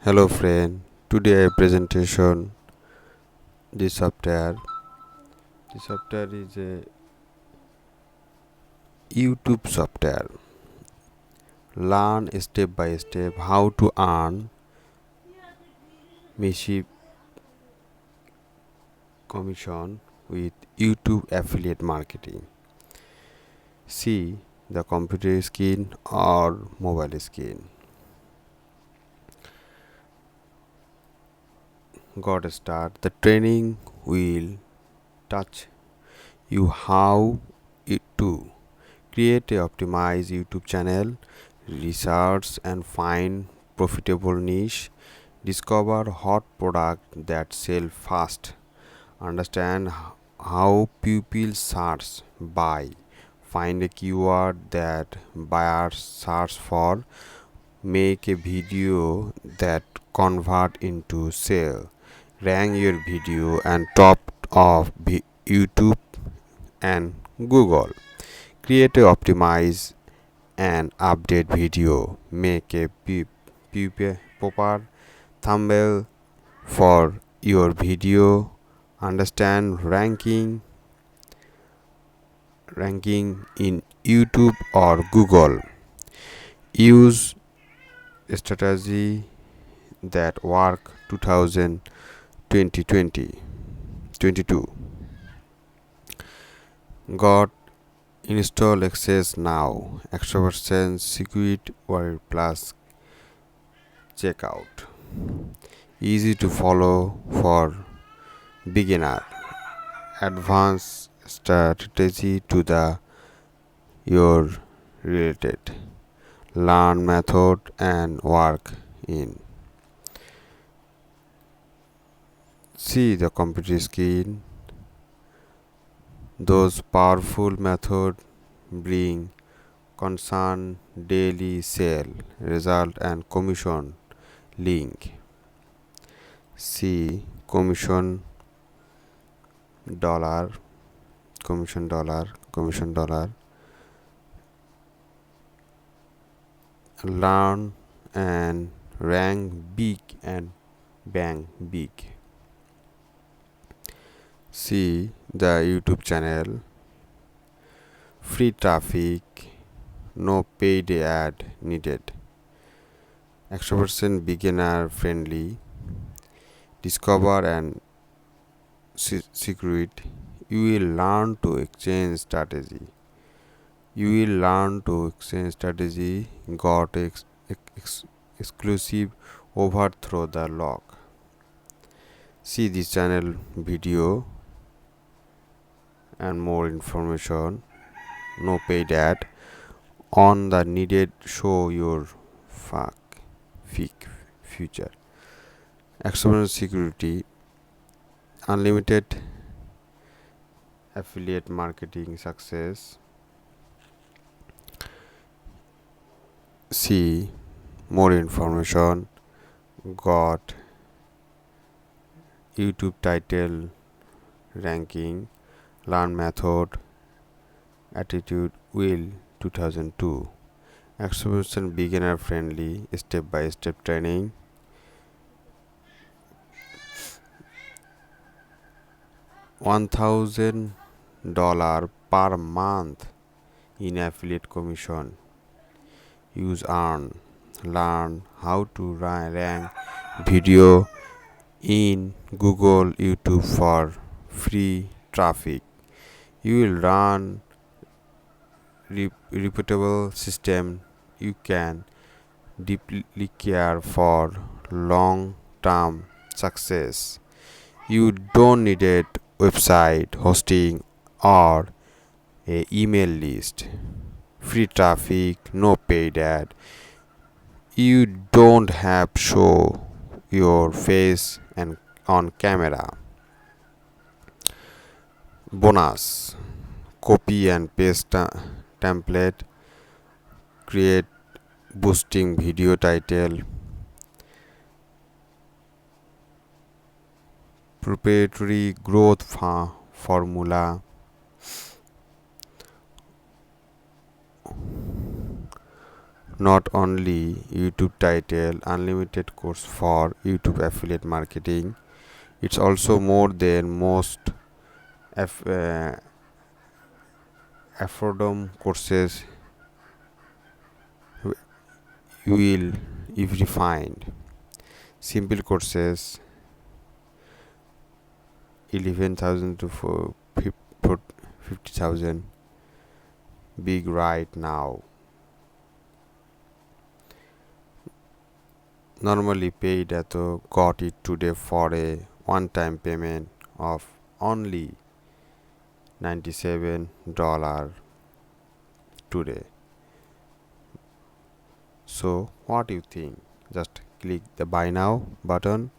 Hello friend, today I presentation this software. This software is a YouTube software. Learn step by step how to earn massive commission with YouTube affiliate marketing. See the computer screen or mobile screen. Got to start. The training will touch you how to create a optimized YouTube channel, research and find profitable niche, discover hot product that sell fast, understand how people search buy, find a keyword that buyers search for, make a video that convert into sale, rank your video and top of YouTube and Google. Create a optimize and update video. Make a proper thumbnail for your video. Understand ranking in YouTube or Google. Use strategy that work 2020 22. Got install access now. Extraversion secret word plus checkout. Easy to follow for beginner. Advanced strategy to the your related. Learn method and work in. See the computer screen. Those powerful methods bring concern, daily sale, result and commission link. See dollar, commission dollar. Learn and rank big and bang big. See the YouTube channel. Free traffic, no paid ad needed. Extraversion beginner friendly. Discover and secret. You will learn to exchange strategy. Got exclusive overthrow the lock. See this channel video and more information. No paid ad on the needed. Show your fake future. External security, unlimited affiliate marketing success. See more information. Got YouTube title, ranking, learn method, attitude will 2002. Exhibition beginner friendly, step by step training. $1,000 per month in affiliate commission. Use earn. Learn how to rank video in Google, YouTube for free traffic. You will run reputable system. You can deeply care for long-term success. You don't need a website hosting or a email list. Free traffic, no paid ad. You don't have show your face and on camera. Bonus, copy and paste template, create boosting video title, proprietary growth formula, not only YouTube title unlimited course for YouTube affiliate marketing, it's also more than most affordable courses you will ever find. Simple courses 11,000 to 50,000 big right now. Normally paid at got it today for a one-time payment of only $97 today. So what do you think? Just click the buy now button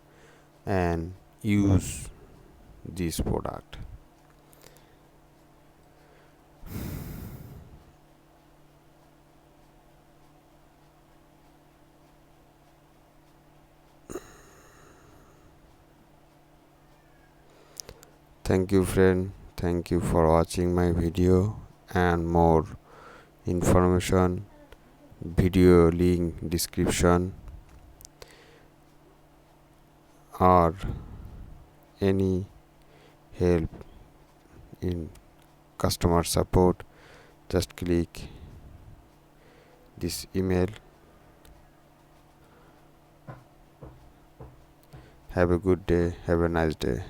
and use this product. Thank you friend, thank you for watching my video, and more information video link description or any help in customer support, just click this email. Have a good day, have a nice day.